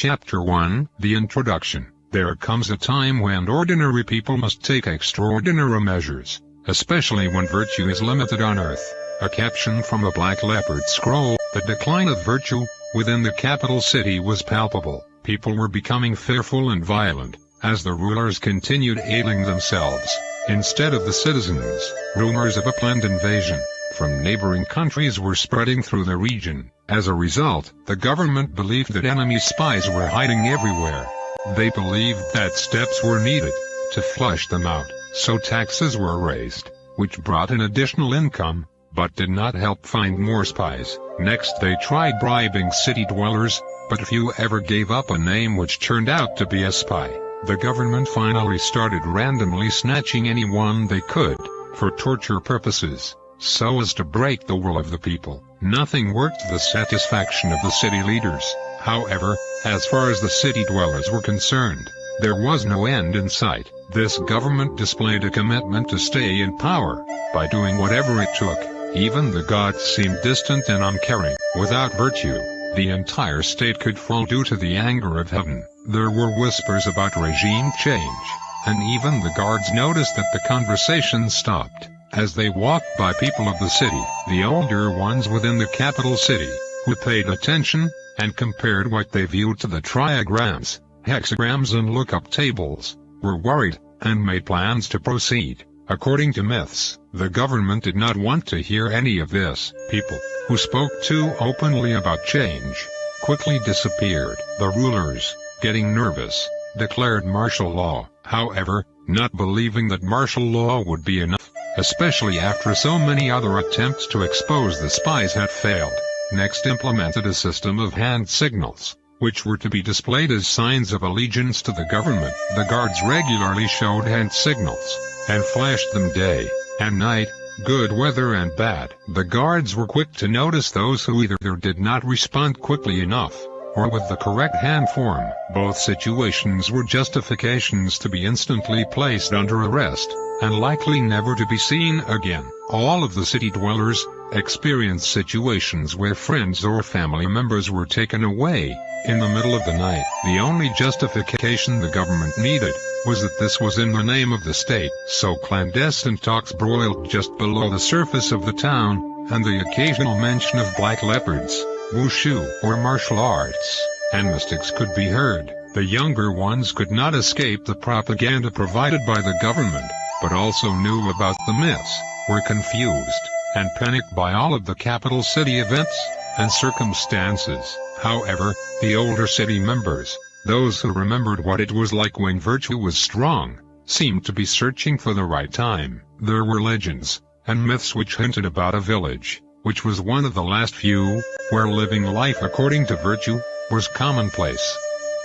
Chapter 1, The Introduction. There comes a time when ordinary people must take extraordinary measures, especially when virtue is limited on earth. A caption from a Black Leopard scroll. The decline of virtue within the capital city was palpable. People were becoming fearful and violent, as the rulers continued ailing themselves, instead of the citizens. Rumors of a planned invasion from neighboring countries were spreading through the region. As a result, the government believed that enemy spies were hiding everywhere. They believed that steps were needed to flush them out, so taxes were raised, which brought in additional income, but did not help find more spies. Next they tried bribing city dwellers, but few ever gave up a name which turned out to be a spy. The government finally started randomly snatching anyone they could, for torture purposes, so as to break the will of the people. Nothing worked to the satisfaction of the city leaders. However, as far as the city dwellers were concerned, there was no end in sight. This government displayed a commitment to stay in power, by doing whatever it took. Even the gods seemed distant and uncaring. Without virtue, the entire state could fall due to the anger of heaven. There were whispers about regime change, and even the guards noticed that the conversation stopped as they walked by people of the city. The older ones within the capital city, who paid attention and compared what they viewed to the triagrams, hexagrams and lookup tables, were worried and made plans to proceed. According to myths, the government did not want to hear any of this. People who spoke too openly about change quickly disappeared. The rulers, getting nervous, declared martial law. However, not believing that martial law would be enough, especially after so many other attempts to expose the spies had failed, next implemented a system of hand signals, which were to be displayed as signs of allegiance to the government. The guards regularly showed hand signals, and flashed them day and night, good weather and bad. The guards were quick to notice those who either did not respond quickly enough, or with the correct hand form. Both situations were justifications to be instantly placed under arrest, and likely never to be seen again. All of the city dwellers experienced situations where friends or family members were taken away in the middle of the night. The only justification the government needed was that this was in the name of the state. So clandestine talks broiled just below the surface of the town, and the occasional mention of black leopards, wushu, or martial arts, and mystics could be heard. The younger ones could not escape the propaganda provided by the government, but also knew about the myths, were confused and panicked by all of the capital city events and circumstances. However, the older city members, those who remembered what it was like when virtue was strong, seemed to be searching for the right time. There were legends and myths which hinted about a village, which was one of the last few, where living life according to virtue was commonplace.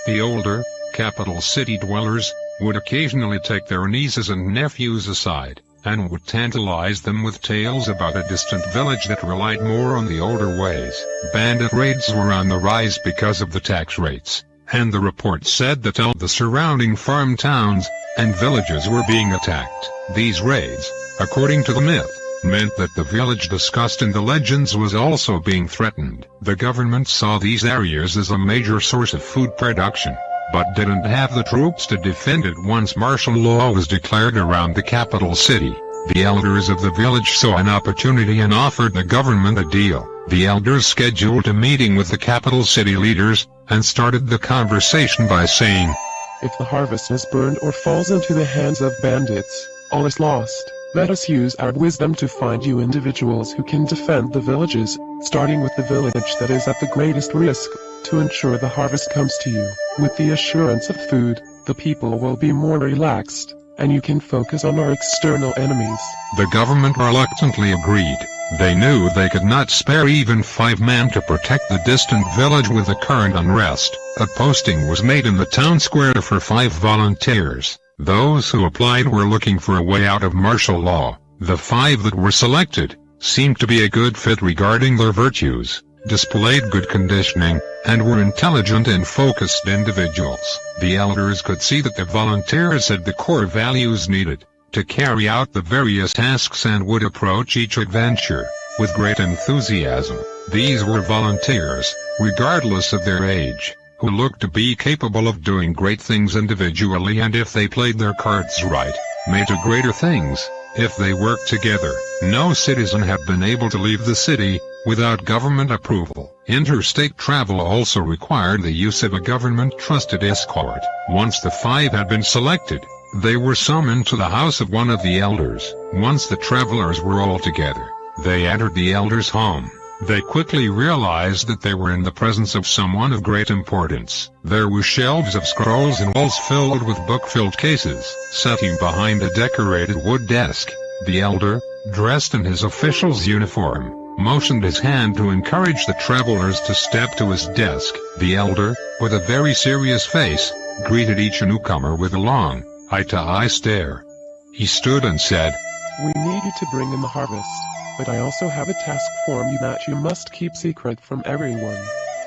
The older, capital city dwellers would occasionally take their nieces and nephews aside, and would tantalize them with tales about a distant village that relied more on the older ways. Bandit raids were on the rise because of the tax rates, and the report said that all the surrounding farm towns and villages were being attacked. These raids, according to the myth, meant that the village discussed in the legends was also being threatened. The government saw these areas as a major source of food production, but didn't have the troops to defend it once martial law was declared around the capital city. The elders of the village saw an opportunity and offered the government a deal. The elders scheduled a meeting with the capital city leaders, and started the conversation by saying, "If the harvest is burned or falls into the hands of bandits, all is lost. Let us use our wisdom to find you individuals who can defend the villages, starting with the village that is at the greatest risk, to ensure the harvest comes to you. With the assurance of food, the people will be more relaxed, and you can focus on our external enemies." The government reluctantly agreed. They knew they could not spare even 5 men to protect the distant village with the current unrest. A posting was made in the town square for 5 volunteers. Those who applied were looking for a way out of martial law. The 5 that were selected seemed to be a good fit regarding their virtues, displayed good conditioning, and were intelligent and focused individuals. The elders could see that the volunteers had the core values needed to carry out the various tasks and would approach each adventure with great enthusiasm. These were volunteers, regardless of their age, who looked to be capable of doing great things individually and if they played their cards right, made to greater things. If they worked together, no citizen had been able to leave the city without government approval. Interstate travel also required the use of a government-trusted escort. Once the 5 had been selected, they were summoned to the house of one of the elders. Once the travelers were all together, they entered the elder's home. They quickly realized that they were in the presence of someone of great importance. There were shelves of scrolls and walls filled with book-filled cases. Sitting behind a decorated wood desk, the elder, dressed in his official's uniform, motioned his hand to encourage the travelers to step to his desk. The elder, with a very serious face, greeted each newcomer with a long, eye-to-eye stare. He stood and said, "We need you to bring in the harvest, but I also have a task for you that you must keep secret from everyone."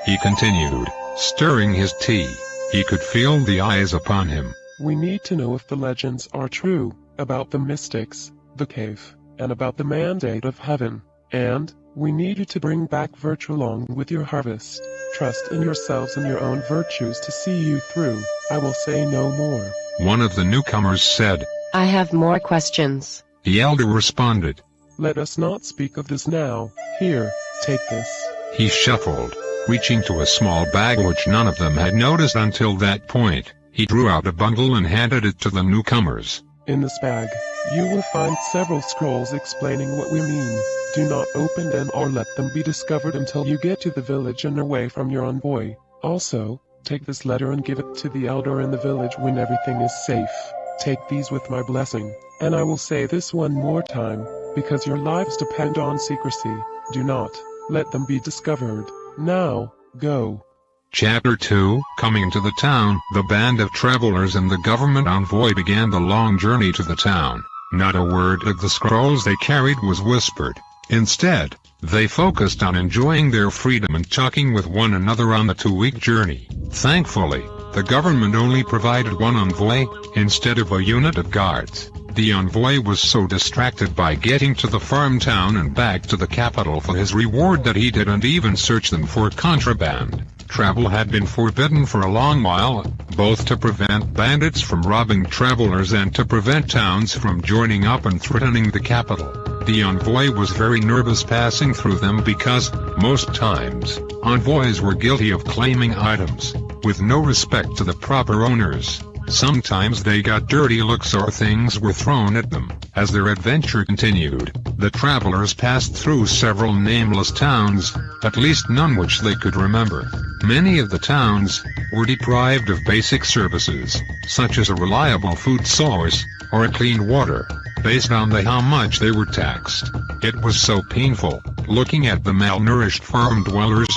He continued, stirring his tea. He could feel the eyes upon him. "We need to know if the legends are true, about the mystics, the cave, and about the mandate of heaven. And, we need you to bring back virtue along with your harvest. Trust in yourselves and your own virtues to see you through. I will say no more." One of the newcomers said, "I have more questions." The elder responded, "Let us not speak of this now. Here, take this." He shuffled, reaching to a small bag which none of them had noticed until that point. He drew out a bundle and handed it to the newcomers. "In this bag, you will find several scrolls explaining what we mean. Do not open them or let them be discovered until you get to the village and away from your envoy. Also, take this letter and give it to the elder in the village when everything is safe. Take these with my blessing, and I will say this one more time, because your lives depend on secrecy. Do not let them be discovered. Now, go." Chapter 2. Coming to the town, the band of travelers and the government envoy began the long journey to the town. Not a word of the scrolls they carried was whispered. Instead, they focused on enjoying their freedom and talking with one another on the 2-week journey. Thankfully, the government only provided one envoy, instead of a unit of guards. The envoy was so distracted by getting to the farm town and back to the capital for his reward that he didn't even search them for contraband. Travel had been forbidden for a long while, both to prevent bandits from robbing travelers and to prevent towns from joining up and threatening the capital. The envoy was very nervous passing through them because, most times, envoys were guilty of claiming items, with no respect to the proper owners. Sometimes they got dirty looks or things were thrown at them. As their adventure continued, the travelers passed through several nameless towns, at least none which they could remember. Many of the towns were deprived of basic services, such as a reliable food source, or clean water, based on how much they were taxed. It was so painful, looking at the malnourished farm dwellers.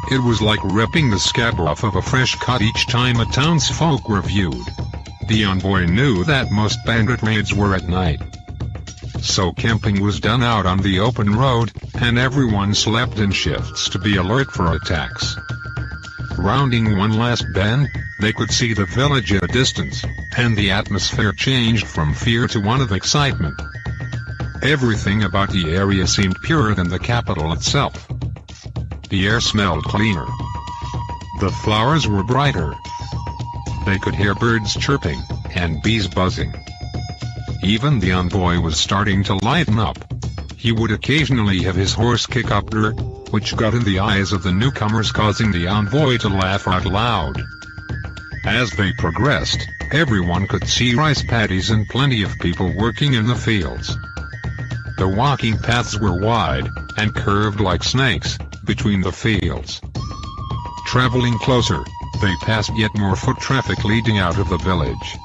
It was like ripping the scab off of a fresh cut each time a townsfolk were viewed. The envoy knew that most bandit raids were at night. So camping was done out on the open road, and everyone slept in shifts to be alert for attacks. Rounding one last bend, they could see the village at a distance, and the atmosphere changed from fear to one of excitement. Everything about the area seemed purer than the capital itself. The air smelled cleaner. The flowers were brighter. They could hear birds chirping, and bees buzzing. Even the envoy was starting to lighten up. He would occasionally have his horse kick up dirt, which got in the eyes of the newcomers, causing the envoy to laugh out loud. As they progressed, everyone could see rice paddies and plenty of people working in the fields. The walking paths were wide, and curved like snakes, between the fields. Traveling closer, they passed yet more foot traffic leading out of the village.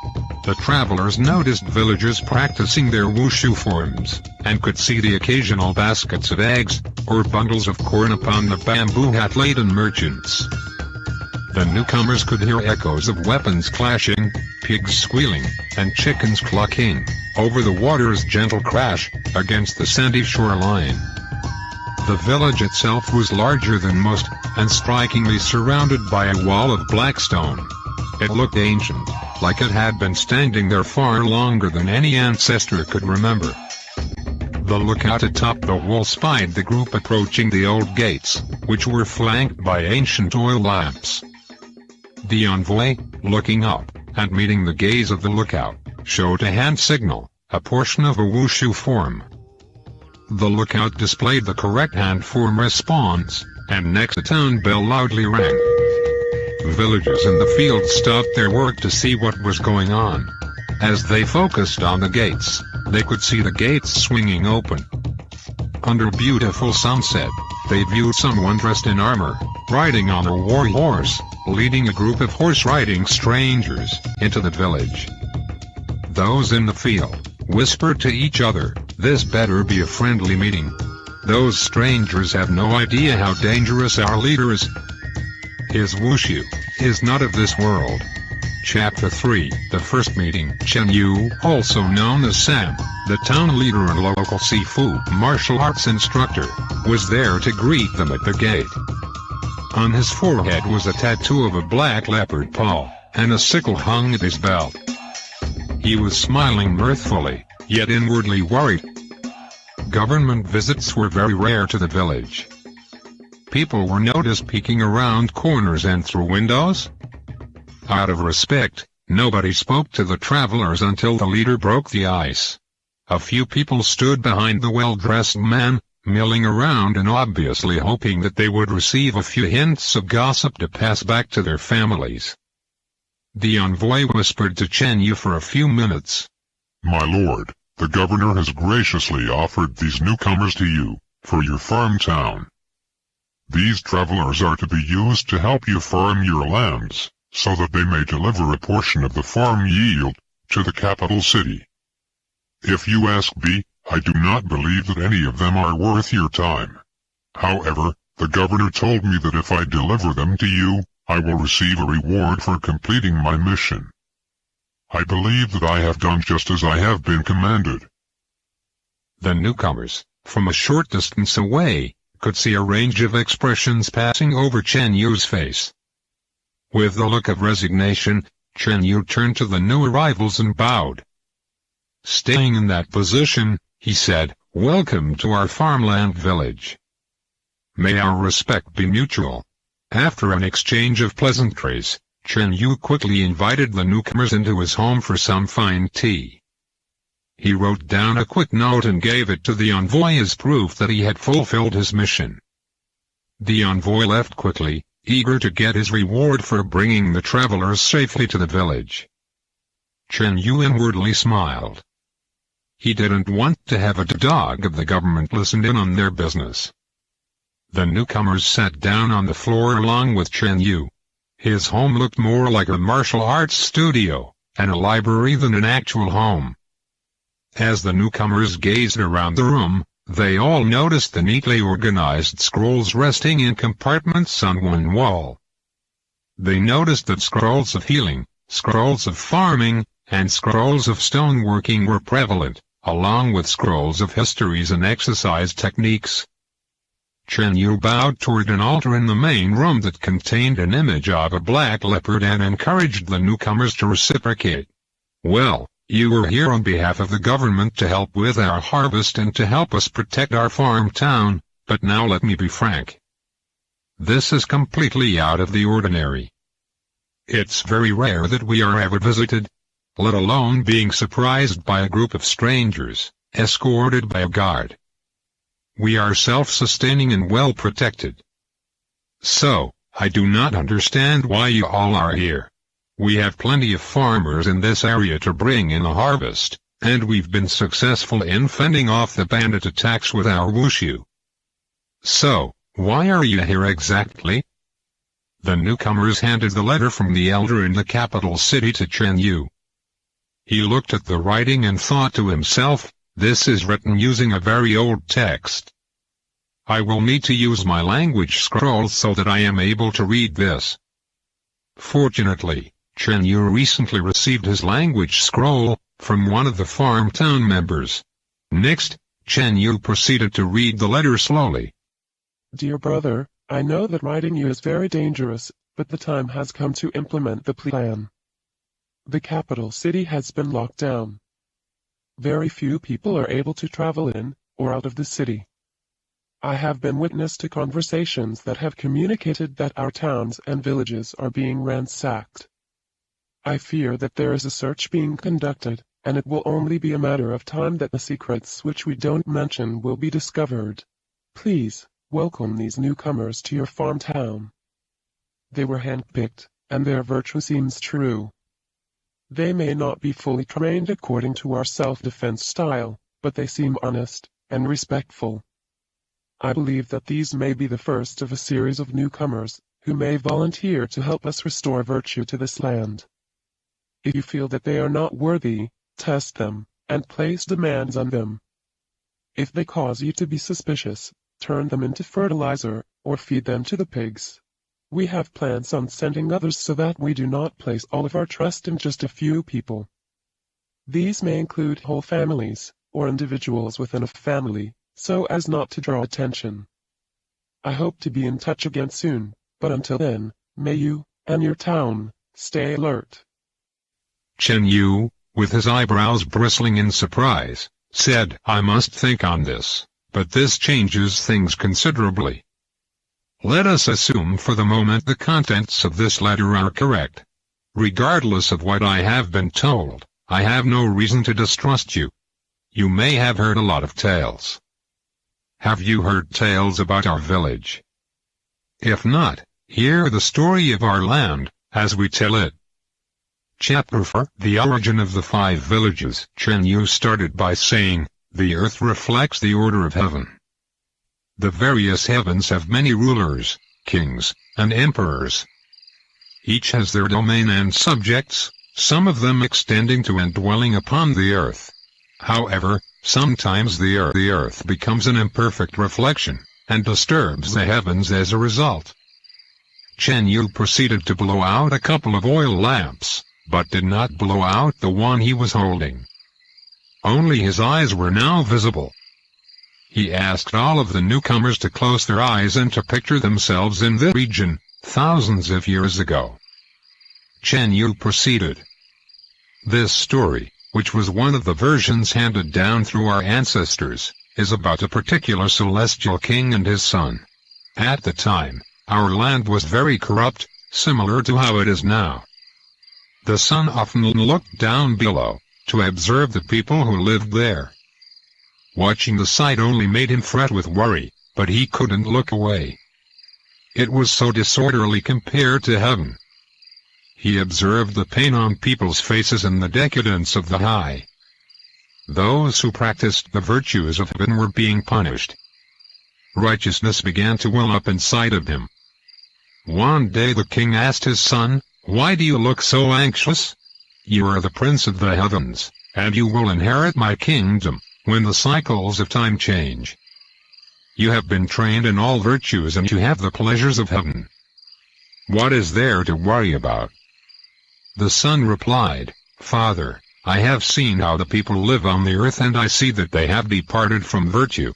The travelers noticed villagers practicing their wushu forms, and could see the occasional baskets of eggs, or bundles of corn upon the bamboo hat-laden merchants. The newcomers could hear echoes of weapons clashing, pigs squealing, and chickens clucking, over the water's gentle crash, against the sandy shoreline. The village itself was larger than most, and strikingly surrounded by a wall of black stone. It looked ancient, like it had been standing there far longer than any ancestor could remember. The lookout atop the wall spied the group approaching the old gates, which were flanked by ancient oil lamps. The envoy, looking up, and meeting the gaze of the lookout, showed a hand signal, a portion of a wushu form. The lookout displayed the correct hand form response, and next a town bell loudly rang. Villagers in the field stopped their work to see what was going on. As they focused on the gates, they could see the gates swinging open. Under beautiful sunset, they viewed someone dressed in armor, riding on a war horse, leading a group of horse-riding strangers into the village. Those in the field whispered to each other, "This better be a friendly meeting. Those strangers have no idea how dangerous our leader is. His wushu is not of this world." Chapter 3, The First Meeting. Chen Yu, also known as Sam, the town leader and local Sifu martial arts instructor, was there to greet them at the gate. On his forehead was a tattoo of a black leopard paw, and a sickle hung at his belt. He was smiling mirthfully, yet inwardly worried. Government visits were very rare to the village. People were noticed peeking around corners and through windows. Out of respect, nobody spoke to the travelers until the leader broke the ice. A few people stood behind the well-dressed man, milling around and obviously hoping that they would receive a few hints of gossip to pass back to their families. The envoy whispered to Chen Yu for a few minutes. "My lord, the governor has graciously offered these newcomers to you, for your farm town. These travelers are to be used to help you farm your lands, so that they may deliver a portion of the farm yield to the capital city. If you ask me, I do not believe that any of them are worth your time. However, the governor told me that if I deliver them to you, I will receive a reward for completing my mission. I believe that I have done just as I have been commanded." The newcomers, from a short distance away, could see a range of expressions passing over Chen Yu's face. With a look of resignation, Chen Yu turned to the new arrivals and bowed. Staying in that position, he said, "Welcome to our farmland village. May our respect be mutual." After an exchange of pleasantries, Chen Yu quickly invited the newcomers into his home for some fine tea. He wrote down a quick note and gave it to the envoy as proof that he had fulfilled his mission. The envoy left quickly, eager to get his reward for bringing the travelers safely to the village. Chen Yu inwardly smiled. He didn't want to have a dog of the government listen in on their business. The newcomers sat down on the floor along with Chen Yu. His home looked more like a martial arts studio and a library than an actual home. As the newcomers gazed around the room, they all noticed the neatly organized scrolls resting in compartments on one wall. They noticed that scrolls of healing, scrolls of farming, and scrolls of stoneworking were prevalent, along with scrolls of histories and exercise techniques. Chen Yu bowed toward an altar in the main room that contained an image of a black leopard and encouraged the newcomers to reciprocate. "Well, you were here on behalf of the government to help with our harvest and to help us protect our farm town, but now let me be frank. This is completely out of the ordinary. It's very rare that we are ever visited, let alone being surprised by a group of strangers, escorted by a guard. We are self-sustaining and well protected. So, I do not understand why you all are here. We have plenty of farmers in this area to bring in a harvest, and we've been successful in fending off the bandit attacks with our wushu. So, why are you here exactly?" The newcomers handed the letter from the elder in the capital city to Chen Yu. He looked at the writing and thought to himself, "This is written using a very old text. I will need to use my language scroll so that I am able to read this." Fortunately, Chen Yu recently received his language scroll from one of the farm town members. Next, Chen Yu proceeded to read the letter slowly. "Dear brother, I know that writing you is very dangerous, but the time has come to implement the plan. The capital city has been locked down. Very few people are able to travel in or out of the city. I have been witness to conversations that have communicated that our towns and villages are being ransacked. I fear that there is a search being conducted, and it will only be a matter of time that the secrets which we don't mention will be discovered. Please, welcome these newcomers to your farm town. They were handpicked, and their virtue seems true. They may not be fully trained according to our self-defense style, but they seem honest and respectful. I believe that these may be the first of a series of newcomers, who may volunteer to help us restore virtue to this land. If you feel that they are not worthy, test them, and place demands on them. If they cause you to be suspicious, turn them into fertilizer, or feed them to the pigs. We have plans on sending others so that we do not place all of our trust in just a few people. These may include whole families, or individuals within a family, so as not to draw attention. I hope to be in touch again soon, but until then, may you, and your town, stay alert. Chen Yu, with his eyebrows bristling in surprise, said, I must think on this, but this changes things considerably. Let us assume for the moment the contents of this letter are correct. Regardless of what I have been told, I have no reason to distrust you. You may have heard a lot of tales. Have you heard tales about our village? If not, hear the story of our land, as we tell it. Chapter 4. The origin of the 5 villages. Chen Yu started by saying, the earth reflects the order of heaven. The various heavens have many rulers, kings, and emperors. Each has their domain and subjects, some of them extending to and dwelling upon the earth. However, sometimes the earth becomes an imperfect reflection, and disturbs the heavens as a result. Chen Yu proceeded to blow out a couple of oil lamps, but did not blow out the one he was holding. Only his eyes were now visible. He asked all of the newcomers to close their eyes and to picture themselves in this region, thousands of years ago. Chen Yu proceeded. This story, which was one of the versions handed down through our ancestors, is about a particular celestial king and his son. At the time, our land was very corrupt, similar to how it is now. The sun often looked down below, to observe the people who lived there. Watching the sight only made him fret with worry, but he couldn't look away. It was so disorderly compared to heaven. He observed the pain on people's faces and the decadence of the high. Those who practiced the virtues of heaven were being punished. Righteousness began to well up inside of him. One day the king asked his son, why do you look so anxious? You are the prince of the heavens, and you will inherit my kingdom when the cycles of time change. You have been trained in all virtues and you have the pleasures of heaven. What is there to worry about? The son replied, Father, I have seen how the people live on the earth and I see that they have departed from virtue.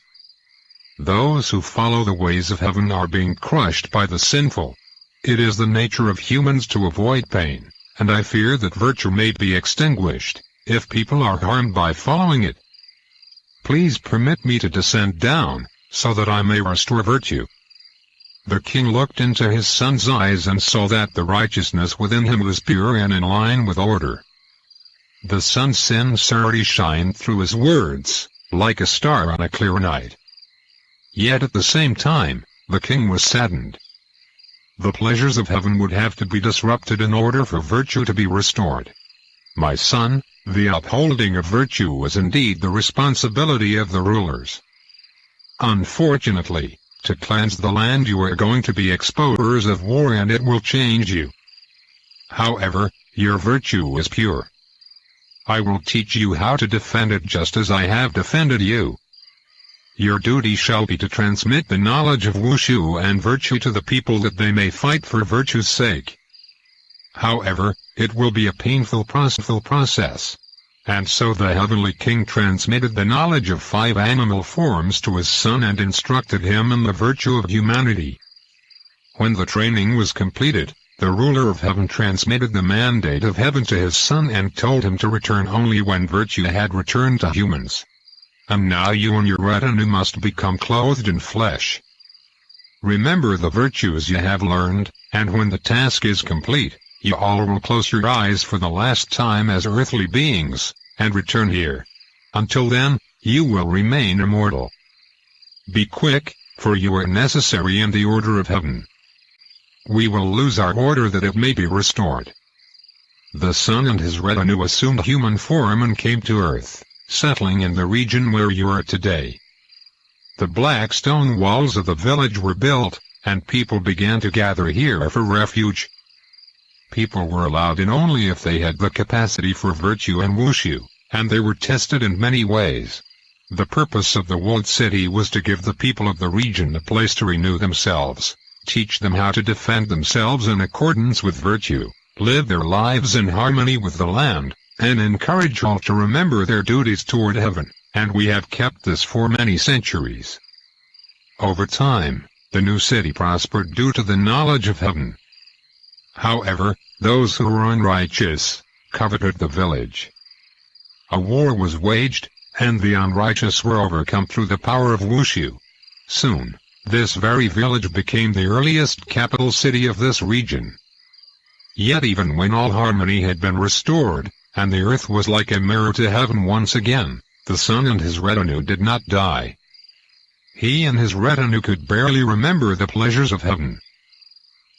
Those who follow the ways of heaven are being crushed by the sinful. It is the nature of humans to avoid pain, and I fear that virtue may be extinguished, if people are harmed by following it. Please permit me to descend down, so that I may restore virtue. The king looked into his son's eyes and saw that the righteousness within him was pure and in line with order. The son's sincerity shined through his words, like a star on a clear night. Yet at the same time, the king was saddened. The pleasures of heaven would have to be disrupted in order for virtue to be restored. My son, the upholding of virtue was indeed the responsibility of the rulers. Unfortunately, to cleanse the land you are going to be exposers of war and it will change you. However, your virtue is pure. I will teach you how to defend it just as I have defended you. Your duty shall be to transmit the knowledge of wushu and virtue to the people that they may fight for virtue's sake. However, it will be a painful process. And so the heavenly king transmitted the knowledge of 5 animal forms to his son and instructed him in the virtue of humanity. When the training was completed, the ruler of heaven transmitted the mandate of heaven to his son and told him to return only when virtue had returned to humans. and now you and your retinue must become clothed in flesh. Remember the virtues you have learned, and when the task is complete, you all will close your eyes for the last time as earthly beings, and return here. Until then, you will remain immortal. Be quick, for you are necessary in the order of heaven. We will lose our order that it may be restored. The sun and his retinue assumed human form and came to earth, settling in the region where you are today. The black stone walls of the village were built, and people began to gather here for refuge. People were allowed in only if they had the capacity for virtue and wushu, and they were tested in many ways. The purpose of the walled city was to give the people of the region a place to renew themselves, teach them how to defend themselves in accordance with virtue, live their lives in harmony with the land, and encourage all to remember their duties toward heaven, and we have kept this for many centuries. Over time, the new city prospered due to the knowledge of heaven. However, those who were unrighteous coveted the village. A war was waged, and the unrighteous were overcome through the power of wushu. Soon, this very village became the earliest capital city of this region. Yet even when all harmony had been restored, and the earth was like a mirror to heaven once again, the sun and his retinue did not die. He and his retinue could barely remember the pleasures of heaven.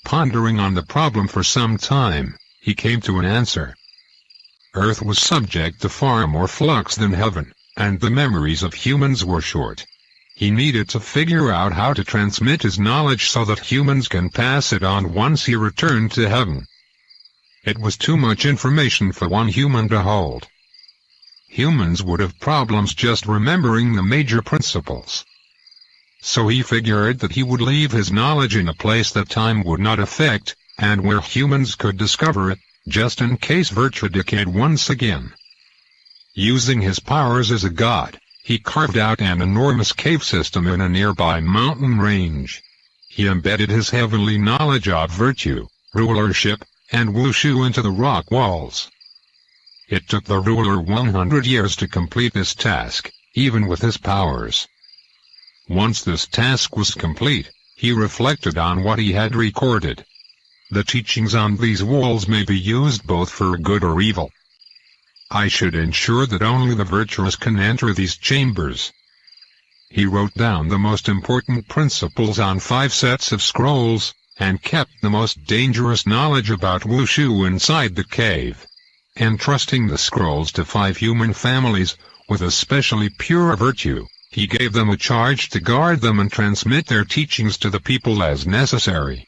Pondering on the problem for some time, he came to an answer. Earth was subject to far more flux than heaven, and the memories of humans were short. He needed to figure out how to transmit his knowledge so that humans can pass it on once he returned to heaven. It was too much information for one human to hold. Humans would have problems just remembering the major principles. So he figured that he would leave his knowledge in a place that time would not affect, and where humans could discover it, just in case virtue decayed once again. Using his powers as a god, he carved out an enormous cave system in a nearby mountain range. He embedded his heavenly knowledge of virtue, rulership, and wushu into the rock walls. It took the ruler 100 years to complete this task, even with his powers. Once this task was complete, he reflected on what he had recorded. The teachings on these walls may be used both for good or evil. I should ensure that only the virtuous can enter these chambers. He wrote down the most important principles on 5 sets of scrolls, and kept the most dangerous knowledge about wushu inside the cave. Entrusting the scrolls to 5 human families, with especially pure virtue, he gave them a charge to guard them and transmit their teachings to the people as necessary.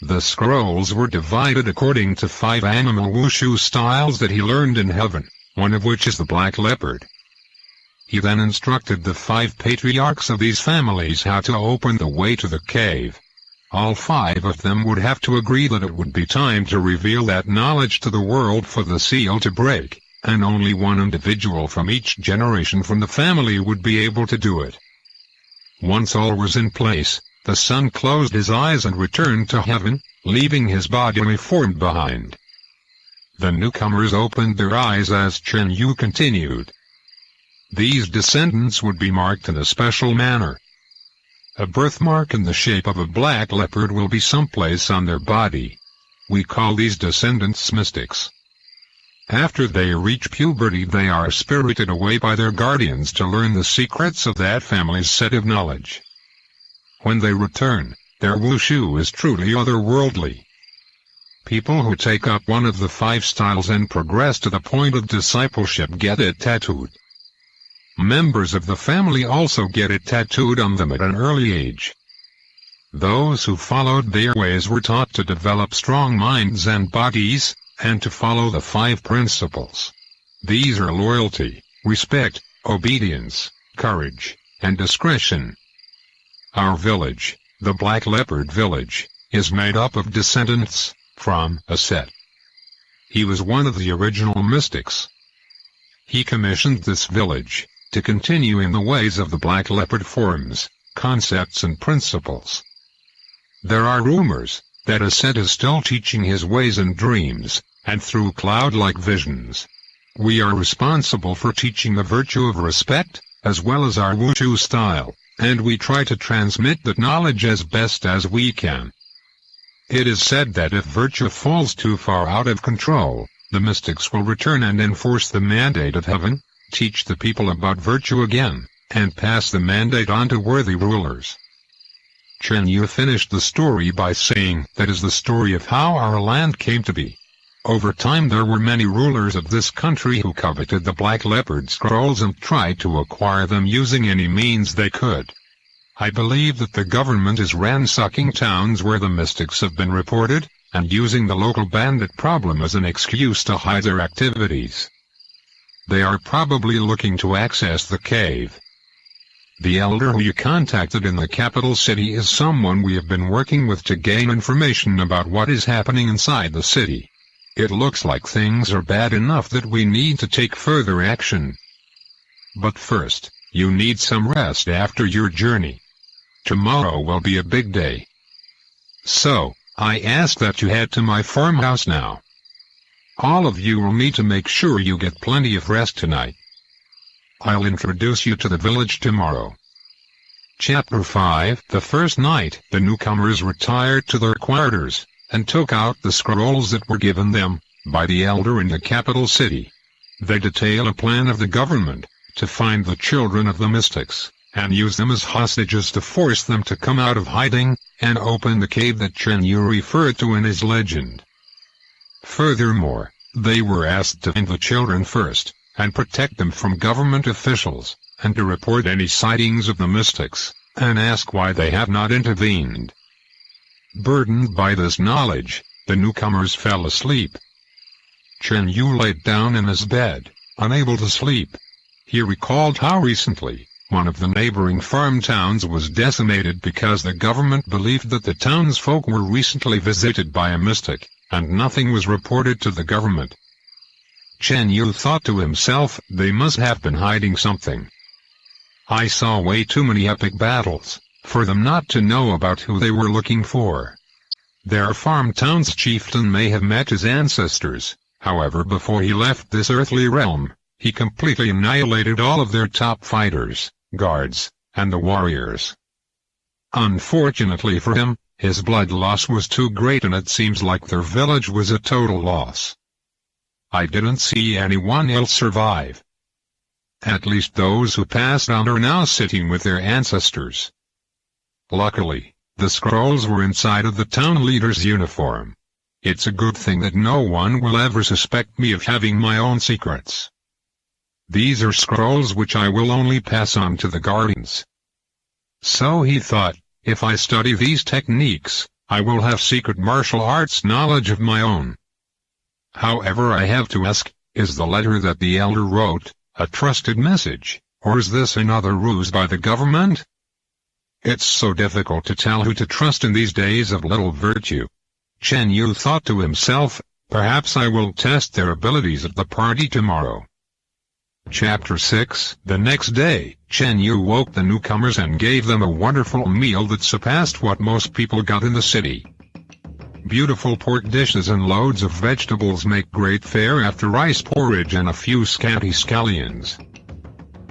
The scrolls were divided according to 5 animal wushu styles that he learned in heaven, one of which is the black leopard. He then instructed the 5 patriarchs of these families how to open the way to the cave. All 5 of them would have to agree that it would be time to reveal that knowledge to the world for the seal to break, and only one individual from each generation from the family would be able to do it. Once all was in place, the son closed his eyes and returned to heaven, leaving his bodily form behind. The newcomers opened their eyes as Chen Yu continued. These descendants would be marked in a special manner. A birthmark in the shape of a black leopard will be someplace on their body. We call these descendants mystics. After they reach puberty, they are spirited away by their guardians to learn the secrets of that family's set of knowledge. When they return, their wushu is truly otherworldly. People who take up one of the 5 styles and progress to the point of discipleship get it tattooed. Members of the family also get it tattooed on them at an early age. Those who followed their ways were taught to develop strong minds and bodies, and to follow the 5 principles. These are loyalty, respect, obedience, courage, and discretion. Our village, the Black Leopard Village, is made up of descendants from a set. He was one of the original mystics. He commissioned this village to continue in the ways of the Black Leopard forms, concepts and principles. There are rumors that a set is still teaching his ways in dreams, and through cloud-like visions. We are responsible for teaching the virtue of respect, as well as our wushu style, and we try to transmit that knowledge as best as we can. It is said that if virtue falls too far out of control, the mystics will return and enforce the mandate of heaven, teach the people about virtue again, and pass the mandate on to worthy rulers. Chen Yu finished the story by saying, that is the story of how our land came to be. Over time there were many rulers of this country who coveted the Black Leopard scrolls and tried to acquire them using any means they could. I believe that the government is ransacking towns where the mystics have been reported, and using the local bandit problem as an excuse to hide their activities. They are probably looking to access the cave. The elder who you contacted in the capital city is someone we have been working with to gain information about what is happening inside the city. It looks like things are bad enough that we need to take further action. But first, you need some rest after your journey. Tomorrow will be a big day. So, I ask that you head to my farmhouse now. All of you will need to make sure you get plenty of rest tonight. I'll introduce you to the village tomorrow. Chapter 5. The first night, the newcomers retired to their quarters, and took out the scrolls that were given them, by the elder in the capital city. They detail a plan of the government, to find the children of the mystics, and use them as hostages to force them to come out of hiding, and open the cave that Chen Yu referred to in his legend. Furthermore, they were asked to find the children first, and protect them from government officials, and to report any sightings of the mystics, and ask why they have not intervened. Burdened by this knowledge, the newcomers fell asleep. Chen Yu laid down in his bed, unable to sleep. He recalled how recently, one of the neighboring farm towns was decimated because the government believed that the townsfolk were recently visited by a mystic, and nothing was reported to the government. Chen Yu thought to himself, they must have been hiding something. I saw way too many epic battles for them not to know about who they were looking for. Their farm town's chieftain may have met his ancestors, however before he left this earthly realm, he completely annihilated all of their top fighters, guards, and the warriors. Unfortunately for him, his blood loss was too great and it seems like their village was a total loss. I didn't see anyone else survive. At least those who passed on are now sitting with their ancestors. Luckily, the scrolls were inside of the town leader's uniform. It's a good thing that no one will ever suspect me of having my own secrets. These are scrolls which I will only pass on to the guardians. So he thought, if I study these techniques, I will have secret martial arts knowledge of my own. However, I have to ask, is the letter that the elder wrote a trusted message, or is this another ruse by the government? It's so difficult to tell who to trust in these days of little virtue. Chen Yu thought to himself, perhaps I will test their abilities at the party tomorrow. Chapter 6. The next day, Chen Yu woke the newcomers and gave them a wonderful meal that surpassed what most people got in the city. Beautiful pork dishes and loads of vegetables make great fare after rice porridge and a few scanty scallions.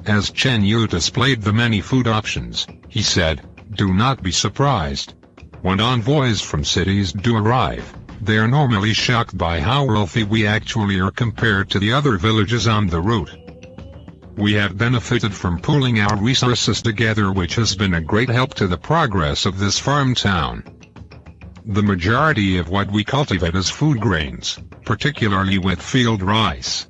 As Chen Yu displayed the many food options, he said, do not be surprised. When envoys from cities do arrive, they are normally shocked by how wealthy we actually are compared to the other villages on the route. We have benefited from pooling our resources together, which has been a great help to the progress of this farm town. The majority of what we cultivate is food grains, particularly wheat field rice.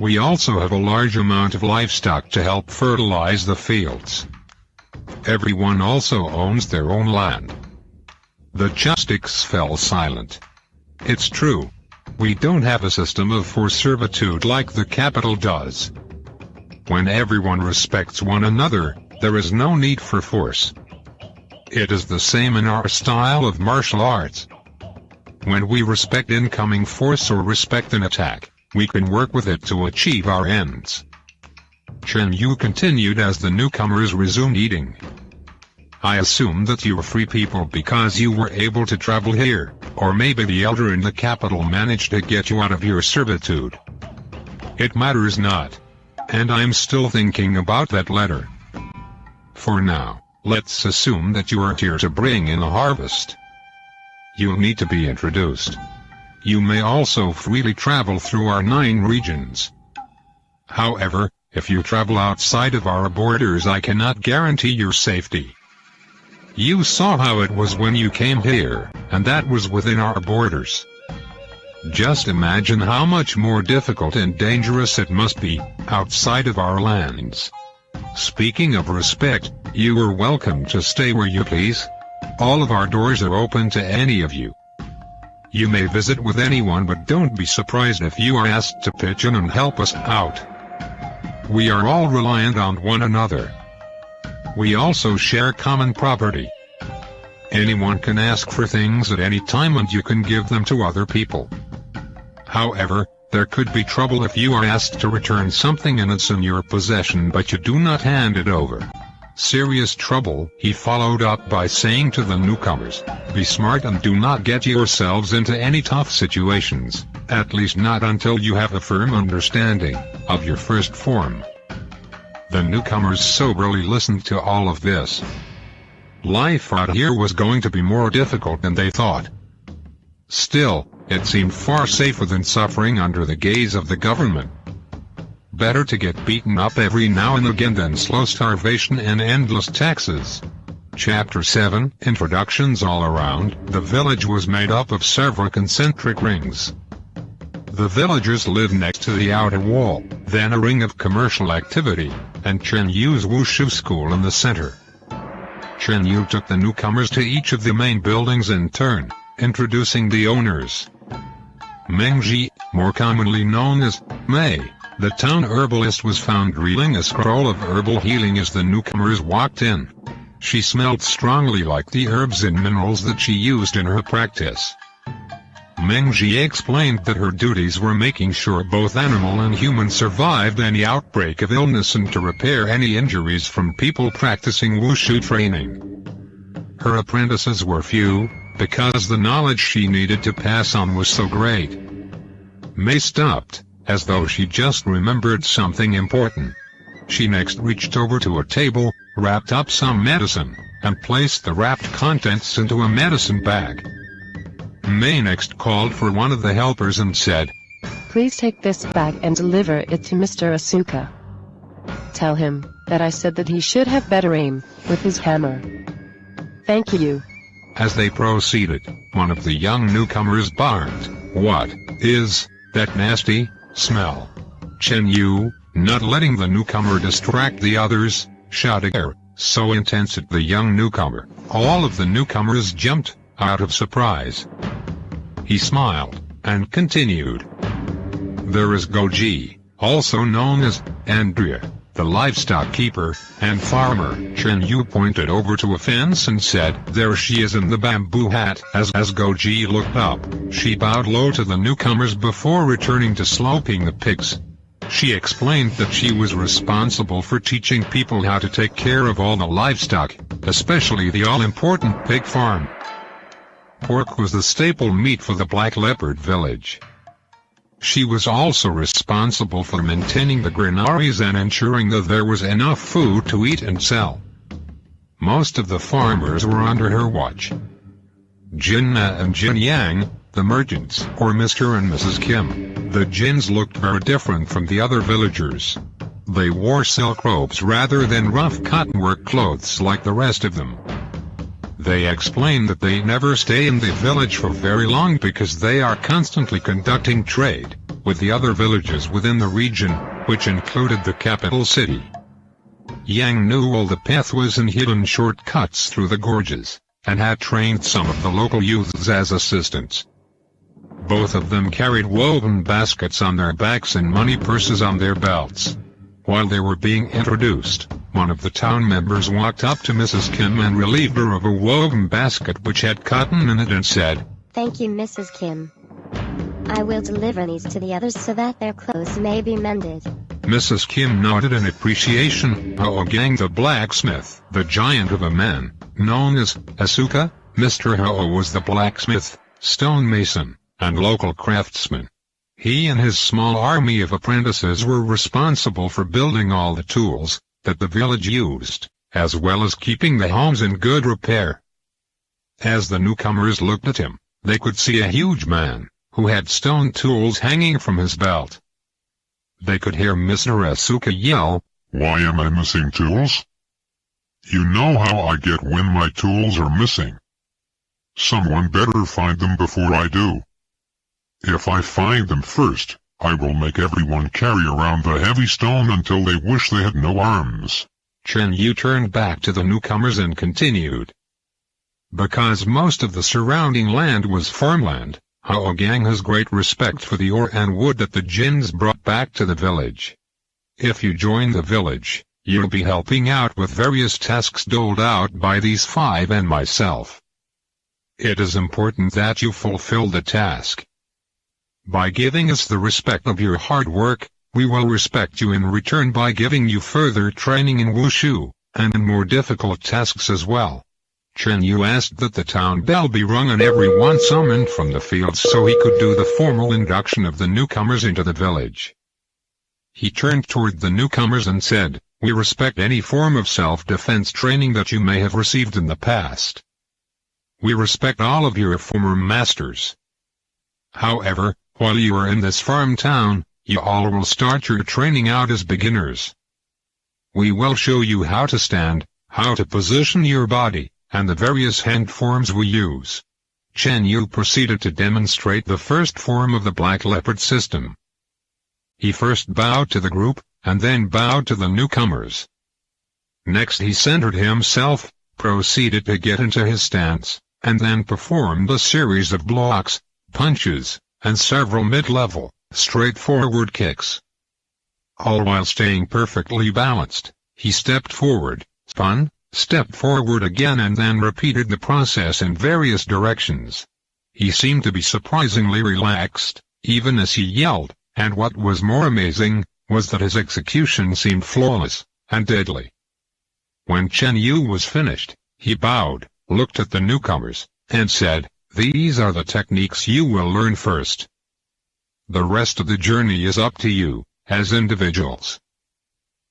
We also have a large amount of livestock to help fertilize the fields. Everyone also owns their own land. The chopsticks fell silent. It's true. We don't have a system of forced servitude like the capital does. When everyone respects one another, there is no need for force. It is the same in our style of martial arts. When we respect incoming force or respect an attack, we can work with it to achieve our ends. Chen Yu continued as the newcomers resumed eating. I assume that you are free people because you were able to travel here, or maybe the elder in the capital managed to get you out of your servitude. It matters not. and I'm still thinking about that letter. For now, let's assume that you are here to bring in a harvest. You'll need to be introduced. You may also freely travel through our 9 regions. However, if you travel outside of our borders, I cannot guarantee your safety. You saw how it was when you came here, and that was within our borders. Just imagine how much more difficult and dangerous it must be outside of our lands. Speaking of respect, you are welcome to stay where you please. All of our doors are open to any of you. You may visit with anyone, but don't be surprised if you are asked to pitch in and help us out. We are all reliant on one another. We also share common property. Anyone can ask for things at any time and you can give them to other people. However, there could be trouble if you are asked to return something and it's in your possession but you do not hand it over. Serious trouble. He followed up by saying to the newcomers, be smart and do not get yourselves into any tough situations, at least not until you have a firm understanding of your first form. The newcomers soberly listened to all of this. Life out here was going to be more difficult than they thought. Still, it seemed far safer than suffering under the gaze of the government. Better to get beaten up every now and again than slow starvation and endless taxes. Chapter 7 Introductions. All around, the village was made up of several concentric rings. The villagers lived next to the outer wall, then a ring of commercial activity, and Chen Yu's wushu school in the center. Chen Yu took the newcomers to each of the main buildings in turn, introducing the owners. Meng Ji, more commonly known as Mei, the town herbalist, was found reading a scroll of herbal healing as the newcomers walked in. She smelled strongly like the herbs and minerals that she used in her practice. Meng Ji explained that her duties were making sure both animal and human survived any outbreak of illness and to repair any injuries from people practicing wushu training. Her apprentices were few, because the knowledge she needed to pass on was so great. Mei stopped, as though she just remembered something important. She next reached over to a table, wrapped up some medicine, and placed the wrapped contents into a medicine bag. Mei next called for one of the helpers and said, Please take this bag and deliver it to Mr. Asuka. Tell him that I said that he should have better aim with his hammer. Thank you. As they proceeded, one of the young newcomers barked, What is that nasty smell? Chen Yu, not letting the newcomer distract the others, shouted air, so intense at the young newcomer, all of the newcomers jumped out of surprise. He smiled, and continued. There is Goji, also known as Andrea, the livestock keeper and farmer. Chen Yu pointed over to a fence and said, There she is in the bamboo hat. As Goji looked up, she bowed low to the newcomers before returning to sloping the pigs. She explained that she was responsible for teaching people how to take care of all the livestock, especially the all-important pig farm. Pork was the staple meat for the Black Leopard village. She was also responsible for maintaining the granaries and ensuring that there was enough food to eat and sell. Most of the farmers were under her watch. Jinna and Jin Yang, the merchants, or Mr. and Mrs. Kim. The Jins looked very different from the other villagers. They wore silk robes rather than rough cottonwork clothes like the rest of them. They explained that they never stay in the village for very long because they are constantly conducting trade with the other villages within the region, which included the capital city. Yang knew all the pathways and hidden shortcuts through the gorges, and had trained some of the local youths as assistants. Both of them carried woven baskets on their backs and money purses on their belts. While they were being introduced, one of the town members walked up to Mrs. Kim and relieved her of a woven basket which had cotton in it and said, Thank you, Mrs. Kim. I will deliver these to the others so that their clothes may be mended. Mrs. Kim nodded in appreciation. Hao-gang the blacksmith, the giant of a man, known as Asuka, Mr. Hao was the blacksmith, stonemason, and local craftsman. He and his small army of apprentices were responsible for building all the tools that the village used, as well as keeping the homes in good repair. As the newcomers looked at him, they could see a huge man, who had stone tools hanging from his belt. They could hear Mr. Asuka yell, "Why am I missing tools? You know how I get when my tools are missing. Someone better find them before I do. If I find them first, I will make everyone carry around the heavy stone until they wish they had no arms." Chen Yu turned back to the newcomers and continued. Because most of the surrounding land was farmland, Hao Gang has great respect for the ore and wood that the Jins brought back to the village. If you join the village, you'll be helping out with various tasks doled out by these five and myself. It is important that you fulfill the task. By giving us the respect of your hard work, we will respect you in return by giving you further training in wushu, and in more difficult tasks as well. Chen Yu asked that the town bell be rung and everyone summoned from the fields so he could do the formal induction of the newcomers into the village. He turned toward the newcomers and said, "We respect any form of self-defense training that you may have received in the past. We respect all of your former masters. However, while you are in this farm town, you all will start your training out as beginners. We will show you how to stand, how to position your body, and the various hand forms we use." Chen Yu proceeded to demonstrate the first form of the Black Leopard system. He first bowed to the group, and then bowed to the newcomers. Next he centered himself, proceeded to get into his stance, and then performed a series of blocks, punches, and several mid-level, straightforward kicks. All while staying perfectly balanced, he stepped forward, spun, stepped forward again and then repeated the process in various directions. He seemed to be surprisingly relaxed, even as he yelled, and what was more amazing, was that his execution seemed flawless, and deadly. When Chen Yu was finished, he bowed, looked at the newcomers, and said, "These are the techniques you will learn first. The rest of the journey is up to you, as individuals."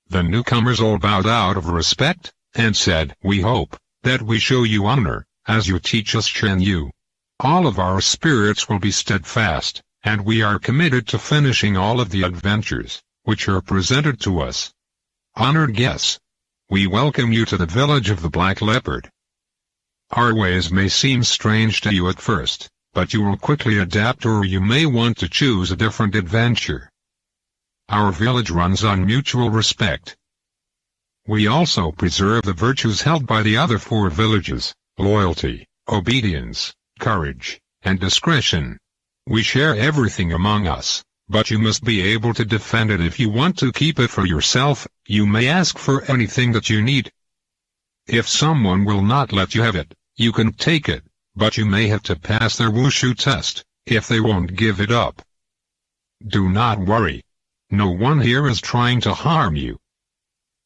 The newcomers all bowed out of respect, and said, "We hope that we show you honor, as you teach us Chen Yu. All of our spirits will be steadfast, and we are committed to finishing all of the adventures, which are presented to us. Honored guests, we welcome you to the village of the Black Leopard. Our ways may seem strange to you at first, but you will quickly adapt or you may want to choose a different adventure. Our village runs on mutual respect. We also preserve the virtues held by the other four villages: loyalty, obedience, courage, and discretion. We share everything among us, but you must be able to defend it if you want to keep it for yourself. You may ask for anything that you need. If someone will not let you have it, you can take it, but you may have to pass their wushu test, if they won't give it up. Do not worry. No one here is trying to harm you.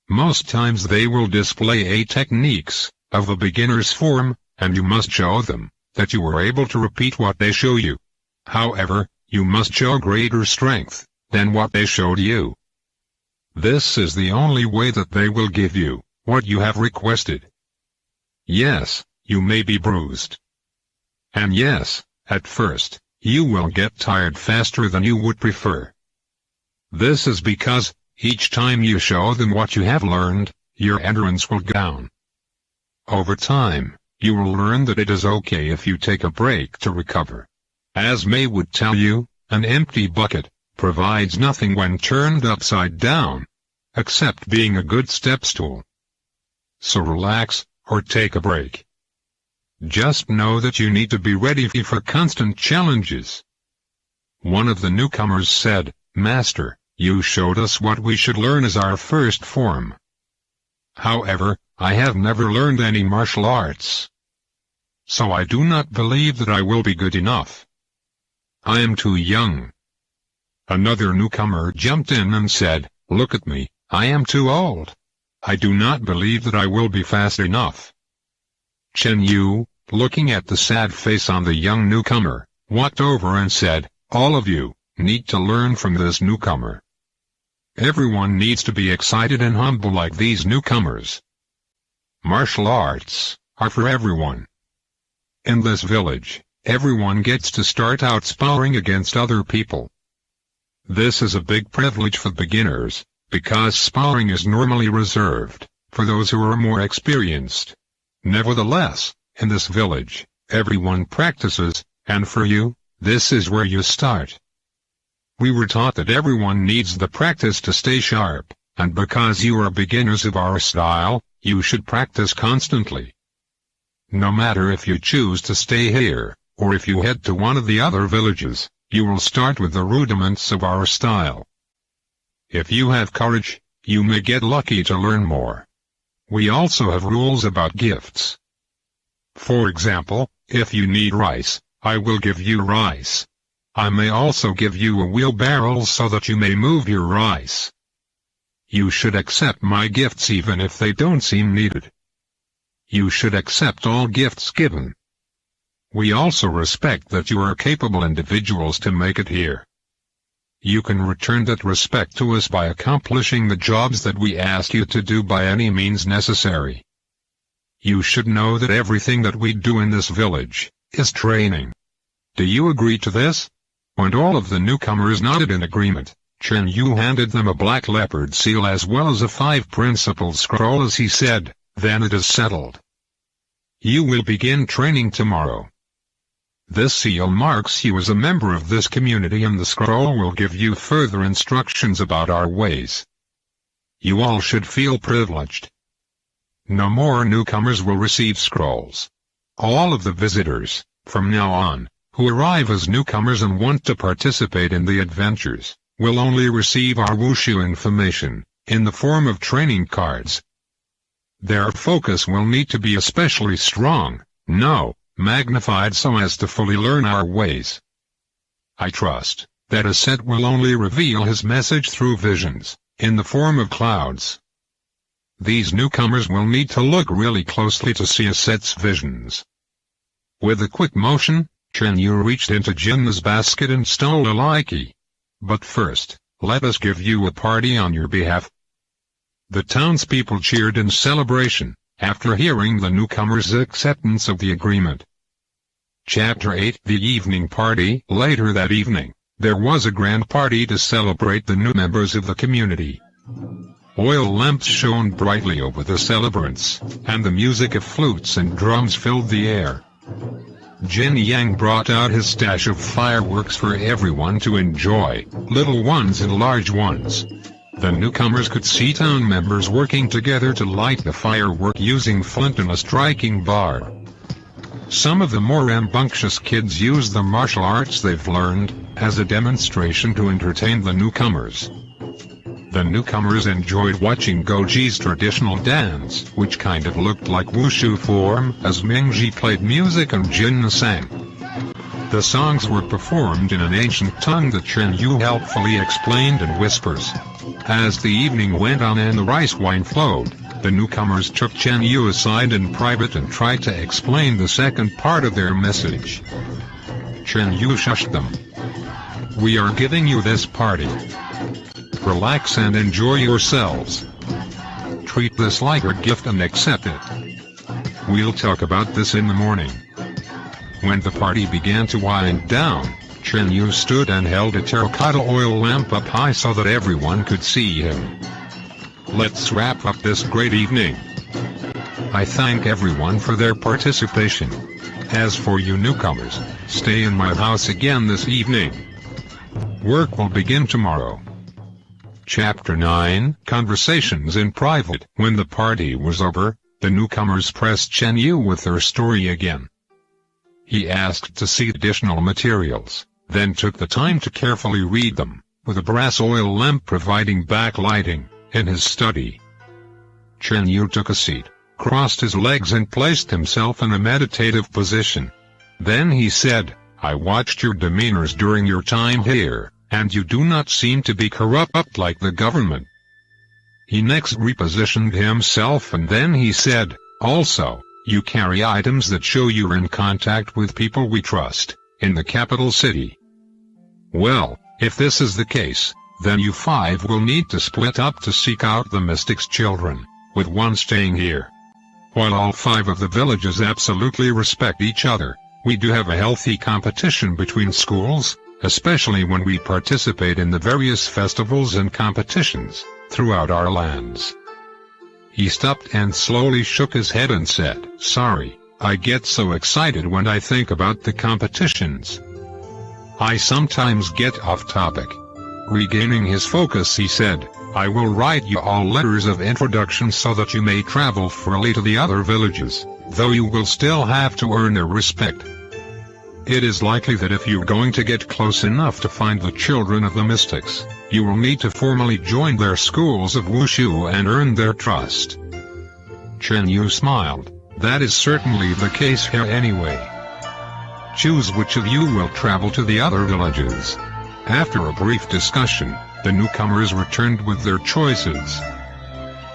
Most times they will display techniques of the beginner's form, and you must show them that you were able to repeat what they show you. However, you must show greater strength than what they showed you. This is the only way that they will give you what you have requested. Yes, you may be bruised. And yes, at first, you will get tired faster than you would prefer. This is because, each time you show them what you have learned, your endurance will go down. Over time, you will learn that it is okay if you take a break to recover. As May would tell you, an empty bucket provides nothing when turned upside down, except being a good step stool. So relax, or take a break. Just know that you need to be ready for constant challenges. One of the newcomers said, "Master, you showed us what we should learn as our first form. However, I have never learned any martial arts. So I do not believe that I will be good enough. I am too young." Another newcomer jumped in and said, "Look at me, I am too old. I do not believe that I will be fast enough." Chen Yu, looking at the sad face on the young newcomer, walked over and said, "All of you, need to learn from this newcomer. Everyone needs to be excited and humble like these newcomers. Martial arts are for everyone. In this village, everyone gets to start out sparring against other people. This is a big privilege for beginners, because sparring is normally reserved for those who are more experienced. Nevertheless, in this village, everyone practices, and for you, this is where you start. We were taught that everyone needs the practice to stay sharp, and because you are beginners of our style, you should practice constantly. No matter if you choose to stay here, or if you head to one of the other villages, you will start with the rudiments of our style. If you have courage, you may get lucky to learn more. We also have rules about gifts. For example, if you need rice, I will give you rice. I may also give you a wheelbarrow so that you may move your rice. You should accept my gifts even if they don't seem needed. You should accept all gifts given. We also respect that you are capable individuals to make it here. You can return that respect to us by accomplishing the jobs that we ask you to do by any means necessary. You should know that everything that we do in this village is training. Do you agree to this? When all of the newcomers nodded in agreement, Chen Yu handed them a black leopard seal as well as a 5-principle scroll as he said, "Then it is settled. You will begin training tomorrow. This seal marks you as a member of this community and the scroll will give you further instructions about our ways. You all should feel privileged. No more newcomers will receive scrolls. All of the visitors, from now on, who arrive as newcomers and want to participate in the adventures, will only receive our wushu information, in the form of training cards. Their focus will need to be especially strong, magnified so as to fully learn our ways. I trust that Aset will only reveal his message through visions, in the form of clouds. These newcomers will need to look really closely to see Aset's visions." With a quick motion, Chen Yu reached into Jinna's basket and stole a likey. "But first, let us give you a party on your behalf." The townspeople cheered in celebration, after hearing the newcomers' acceptance of the agreement. Chapter 8 The Evening Party. Later that evening, there was a grand party to celebrate the new members of the community. Oil lamps shone brightly over the celebrants, and the music of flutes and drums filled the air. Jin Yang brought out his stash of fireworks for everyone to enjoy, little ones and large ones. The newcomers could see town members working together to light the firework using flint and a striking bar. Some of the more rambunctious kids used the martial arts they've learned, as a demonstration to entertain the newcomers. The newcomers enjoyed watching Goji's traditional dance, which kind of looked like wushu form, as Mingji played music and Jinna sang. The songs were performed in an ancient tongue that Chen Yu helpfully explained in whispers. As the evening went on and the rice wine flowed, the newcomers took Chen Yu aside in private and tried to explain the second part of their message. Chen Yu shushed them. "We are giving you this party. Relax and enjoy yourselves. Treat this like a gift and accept it. We'll talk about this in the morning." When the party began to wind down, Chen Yu stood and held a terracotta oil lamp up high so that everyone could see him. "Let's wrap up this great evening. I thank everyone for their participation. As for you newcomers, stay in my house again this evening. Work will begin tomorrow." Chapter 9 Conversations in Private. When the party was over, the newcomers pressed Chen Yu with their story again. He asked to see additional materials, then took the time to carefully read them, with a brass oil lamp providing backlighting, in his study. Chen Yu took a seat, crossed his legs and placed himself in a meditative position. Then he said, "I watched your demeanors during your time here, and you do not seem to be corrupt like the government." He next repositioned himself and then he said, "Also, you carry items that show you're in contact with people we trust, in the capital city. Well, If this is the case, then you 5 will need to split up to seek out the mystic's children, with one staying here. While all 5 of the villages absolutely respect each other, we do have a healthy competition between schools, especially when we participate in the various festivals and competitions throughout our lands. He stopped and slowly shook his head and said, "Sorry, I get so excited when I think about the competitions. I sometimes get off topic." Regaining his focus, he said, "I will write you all letters of introduction so that you may travel freely to the other villages, though you will still have to earn their respect. It is likely that if you're going to get close enough to find the children of the mystics, you will need to formally join their schools of wushu and earn their trust." Chen Yu smiled. "That is certainly the case here anyway. Choose which of you will travel to the other villages." After a brief discussion, the newcomers returned with their choices.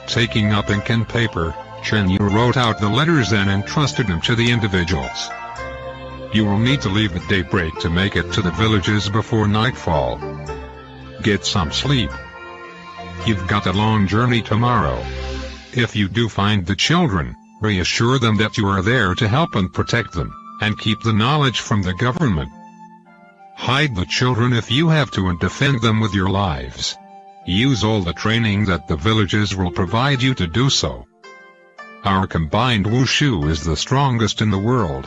Taking up ink and paper, Chen Yu wrote out the letters and entrusted them to the individuals. "You will need to leave at daybreak to make it to the villages before nightfall. Get some sleep. You've got a long journey tomorrow. If you do find the children, reassure them that you are there to help and protect them, and keep the knowledge from the government. Hide the children if you have to and defend them with your lives. Use all the training that the villages will provide you to do so. Our combined wushu is the strongest in the world.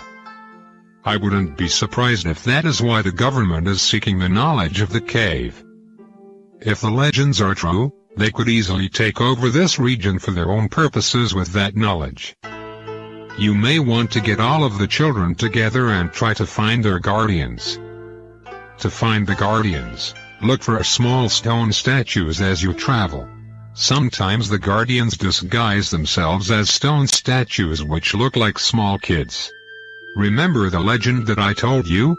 I wouldn't be surprised if that is why the government is seeking the knowledge of the cave. If the legends are true, they could easily take over this region for their own purposes with that knowledge. You may want to get all of the children together and try to find their guardians. To find the guardians, look for small stone statues as you travel. Sometimes the guardians disguise themselves as stone statues which look like small kids. Remember the legend that I told you?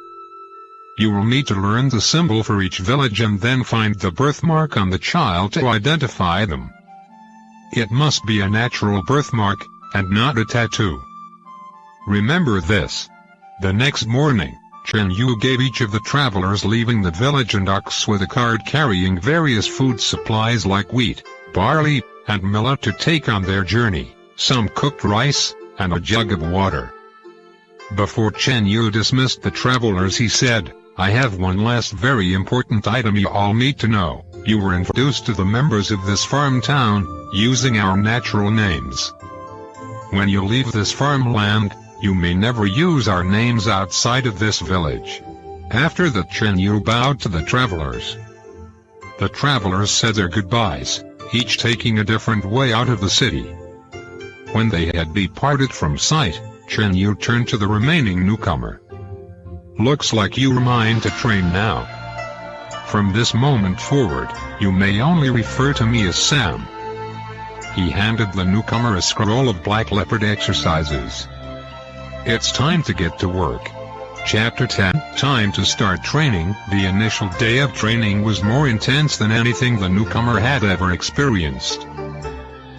You will need to learn the symbol for each village and then find the birthmark on the child to identify them. It must be a natural birthmark, and not a tattoo. Remember this." The next morning, Chen Yu gave each of the travelers leaving the village an ox with a cart carrying various food supplies like wheat, barley, and millet to take on their journey, some cooked rice, and a jug of water. Before Chen Yu dismissed the travelers, he said, "I have one last very important item you all need to know. You were introduced to the members of this farm town, using our natural names. When you leave this farmland, you may never use our names outside of this village." After that, Chen Yu bowed to the travelers. The travelers said their goodbyes, each taking a different way out of the city. When they had departed from sight, Chen Yu turned to the remaining newcomer. "Looks like you're mine to train now. From this moment forward, you may only refer to me as Sam." He handed the newcomer a scroll of Black Leopard exercises. It's time to get to work. Chapter 10, Time to start training. The initial day of training was more intense than anything the newcomer had ever experienced.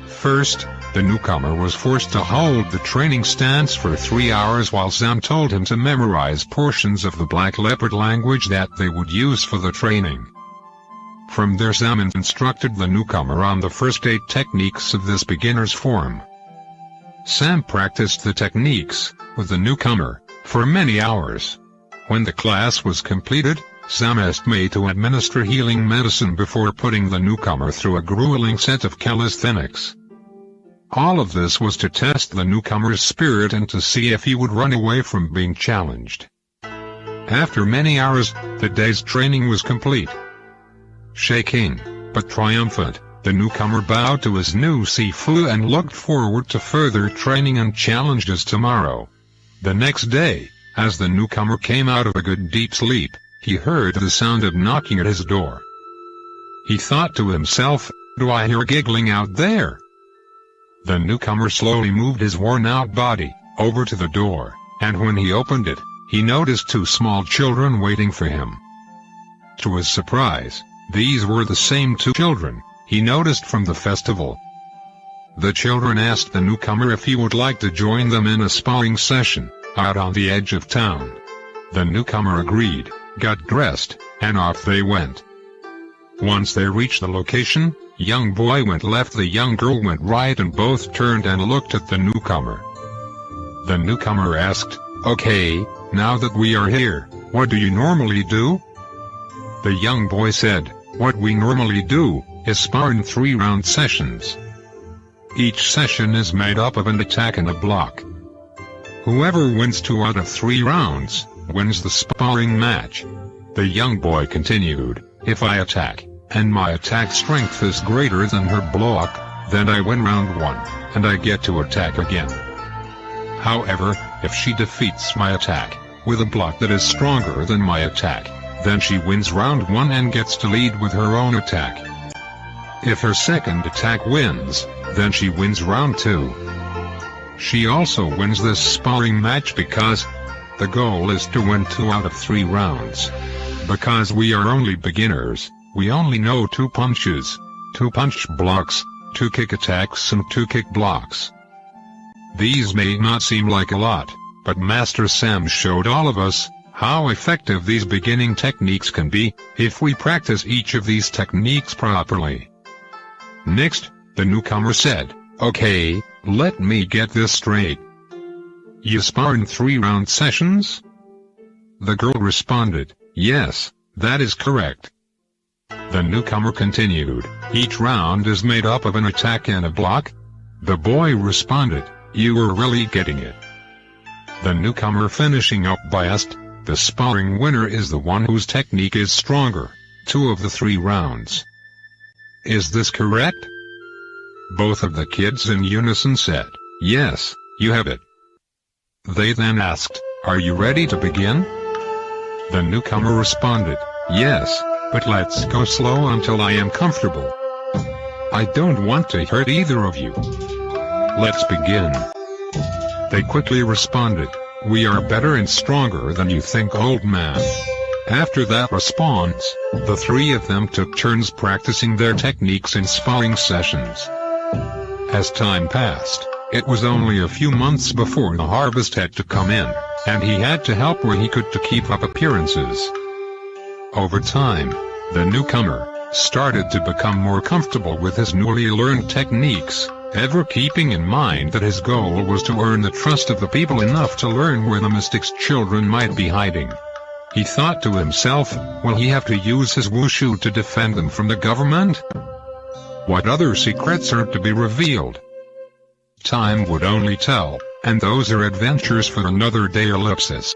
First, the newcomer was forced to hold the training stance for 3 hours while Sam told him to memorize portions of the Black Leopard language that they would use for the training. From there, Sam instructed the newcomer on the first 8 techniques of this beginner's form. Sam practiced the techniques with the newcomer for many hours. When the class was completed, Sam asked me to administer healing medicine before putting the newcomer through a grueling set of calisthenics. All of this was to test the newcomer's spirit and to see if he would run away from being challenged. After many hours, the day's training was complete. Shaking, but triumphant, the newcomer bowed to his new Sifu and looked forward to further training and challenges tomorrow. The next day, as the newcomer came out of a good deep sleep, he heard the sound of knocking at his door. He thought to himself, "Do I hear giggling out there?" The newcomer slowly moved his worn-out body over to the door, and when he opened it, he noticed 2 small children waiting for him. To his surprise, these were the same 2 children he noticed from the festival. The children asked the newcomer if he would like to join them in a sparring session out on the edge of town. The newcomer agreed, got dressed, and off they went. Once they reached the location, young boy went left, the young girl went right, and both turned and looked at the newcomer. The newcomer asked, "Okay, now that we are here, what do you normally do?" The young boy said, "What we normally do is spar in 3-round sessions. Each session is made up of an attack and a block. Whoever wins 2 out of 3 rounds wins the sparring match." The young boy continued, "If I attack, and my attack strength is greater than her block, then I win round 1, and I get to attack again. However, if she defeats my attack with a block that is stronger than my attack, then she wins round 1 and gets to lead with her own attack. If her second attack wins, then she wins round 2. She also wins this sparring match because the goal is to win 2 out of 3 rounds. Because we are only beginners, we only know 2 punches, 2 punch blocks, 2 kick attacks and 2 kick blocks. These may not seem like a lot, but Master Sam showed all of us how effective these beginning techniques can be, if we practice each of these techniques properly." Next, the newcomer said, "Okay, let me get this straight. You spar in 3-round sessions?" The girl responded, "Yes, that is correct." The newcomer continued, "Each round is made up of an attack and a block?" The boy responded, "You were really getting it." The newcomer finishing up by asked, "The sparring winner is the one whose technique is stronger, 2 of the 3 rounds. Is this correct?" Both of the kids in unison said, "Yes, you have it." They then asked, "Are you ready to begin?" The newcomer responded, "Yes, but let's go slow until I am comfortable. I don't want to hurt either of you. Let's begin." They quickly responded, "We are better and stronger than you think, old man." After that response, the 3 of them took turns practicing their techniques in sparring sessions. As time passed, it was only a few months before the harvest had to come in, and he had to help where he could to keep up appearances. Over time, the newcomer started to become more comfortable with his newly learned techniques, ever keeping in mind that his goal was to earn the trust of the people enough to learn where the mystic's children might be hiding. He thought to himself, will he have to use his wushu to defend them from the government? What other secrets are to be revealed? Time would only tell, and those are adventures for another day. Ellipsis.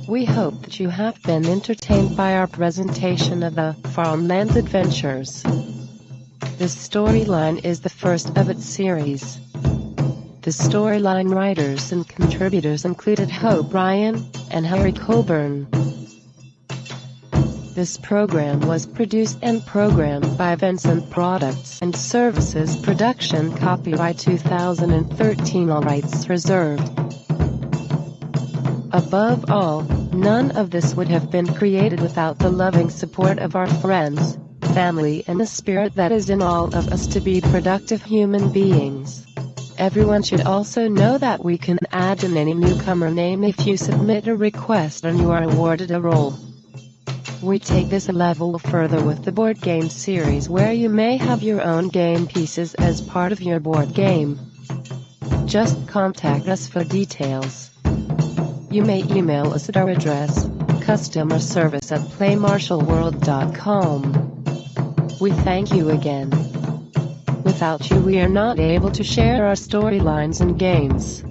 We hope that you have been entertained by our presentation of the Farmland Adventures. This storyline is the first of its series. The storyline writers and contributors included Hope Ryan and Harry Coburn. This program was produced and programmed by Vincent Products and Services Production. Copyright 2013, all rights reserved. Above all, none of this would have been created without the loving support of our friends, family, and the spirit that is in all of us to be productive human beings. Everyone should also know that we can add in any newcomer name if you submit a request and you are awarded a role. We take this a level further with the board game series, where you may have your own game pieces as part of your board game. Just contact us for details. You may email us at our address, customerservice@playmarshallworld.com. We thank you again. Without you we are not able to share our storylines and games.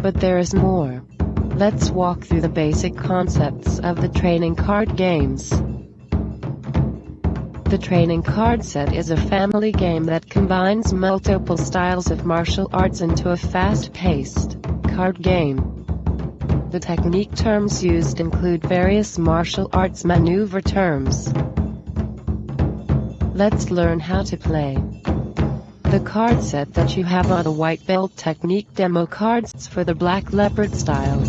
but there is more. Let's walk through the basic concepts of the trading card games. The trading card set is a family game that combines multiple styles of martial arts into a fast-paced card game. The technique terms used include various martial arts maneuver terms. Let's learn how to play. The card set that you have are the white belt technique demo cards for the black leopard style.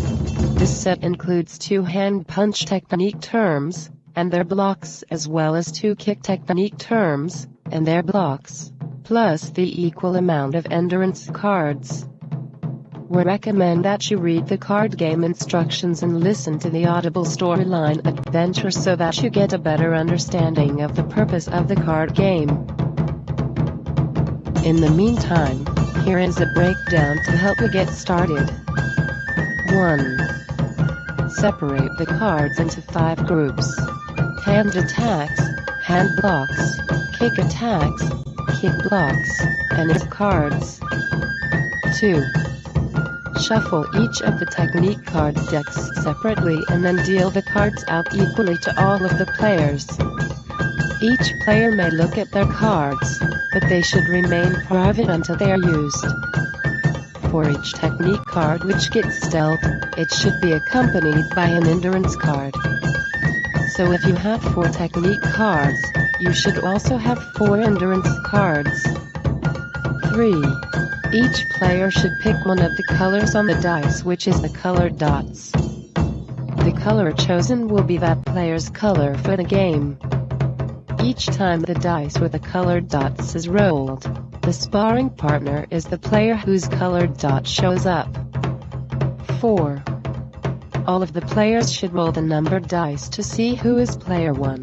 This set includes 2 hand punch technique terms and their blocks, as well as 2 kick technique terms and their blocks, plus the equal amount of endurance cards. We recommend that you read the card game instructions and listen to the audible storyline adventure so that you get a better understanding of the purpose of the card game. In the meantime, here is a breakdown to help you get started. 1. Separate the cards into 5 groups. Hand attacks, hand blocks, kick attacks, kick blocks, and his cards. 2. Shuffle each of the technique card decks separately and then deal the cards out equally to all of the players. Each player may look at their cards, but they should remain private until they are used. For each technique card which gets dealt, it should be accompanied by an endurance card. So if you have 4 technique cards, you should also have 4 endurance cards. 3. Each player should pick one of the colors on the dice, which is the colored dots. The color chosen will be that player's color for the game. Each time the dice with the colored dots is rolled, the sparring partner is the player whose colored dot shows up. 4. All of the players should roll the numbered dice to see who is player 1.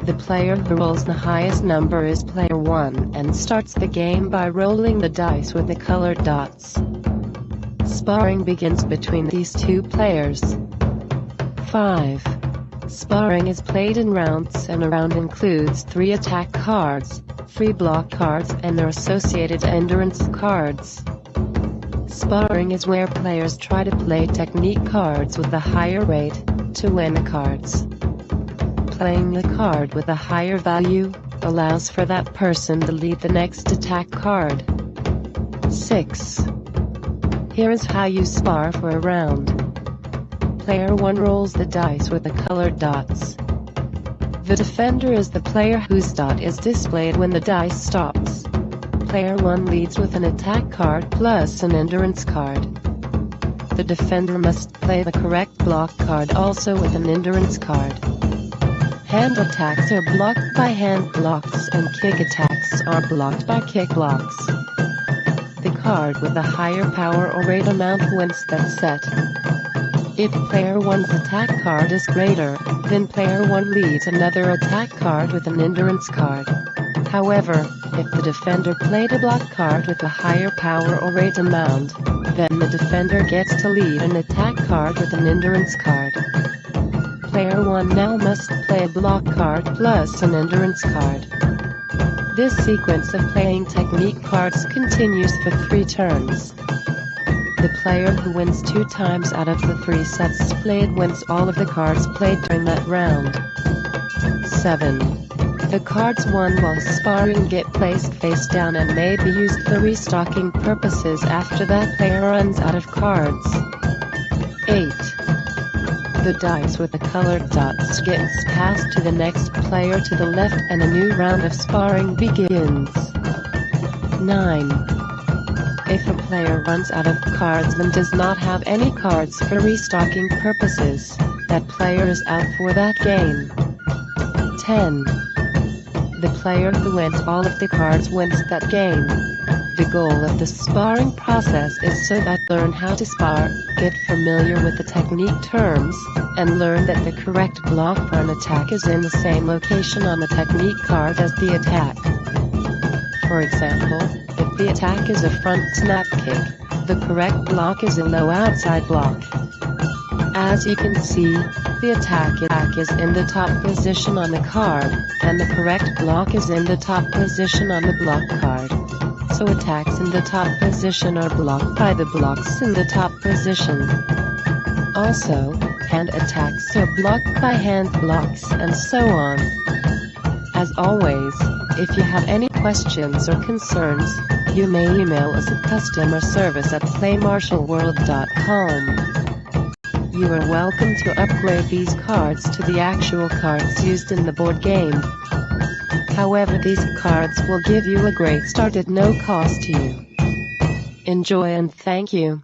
The player who rolls the highest number is player 1 and starts the game by rolling the dice with the colored dots. Sparring begins between these 2 players. 5. Sparring is played in rounds, and a round includes 3 attack cards, 3 block cards, and their associated endurance cards. Sparring is where players try to play technique cards with a higher rate to win the cards. Playing the card with a higher value allows for that person to lead the next attack card. 6. Here is how you spar for a round. Player 1 rolls the dice with the colored dots. The defender is the player whose dot is displayed when the dice stops. Player 1 leads with an attack card plus an endurance card. The defender must play the correct block card also with an endurance card. Hand attacks are blocked by hand blocks and kick attacks are blocked by kick blocks. The card with the higher power or rate amount wins that set. If player 1's attack card is greater, then player 1 leads another attack card with an endurance card. However, if the defender played a block card with a higher power or rate amount, then the defender gets to lead an attack card with an endurance card. Player 1 now must play a block card plus an endurance card. This sequence of playing technique cards continues for 3 turns. The player who wins 2 times out of the 3 sets played wins all of the cards played during that round. 7. The cards won while sparring get placed face down and may be used for restocking purposes after that player runs out of cards. 8. The dice with the colored dots gets passed to the next player to the left and a new round of sparring begins. 9. If a player runs out of cards and does not have any cards for restocking purposes, that player is out for that game. 10. The player who wins all of the cards wins that game. The goal of the sparring process is so that learn how to spar, get familiar with the technique terms, and learn that the correct block for an attack is in the same location on the technique card as the attack. For example, if the attack is a front snap kick, the correct block is a low outside block. As you can see, the attack is in the top position on the card, and the correct block is in the top position on the block card. so attacks in the top position are blocked by the blocks in the top position. Also, hand attacks are blocked by hand blocks and so on. As always, if you have any questions or concerns, you may email us at customerservice@playmarshallworld.com. You are welcome to upgrade these cards to the actual cards used in the board game. However, these cards will give you a great start at no cost to you. Enjoy and thank you.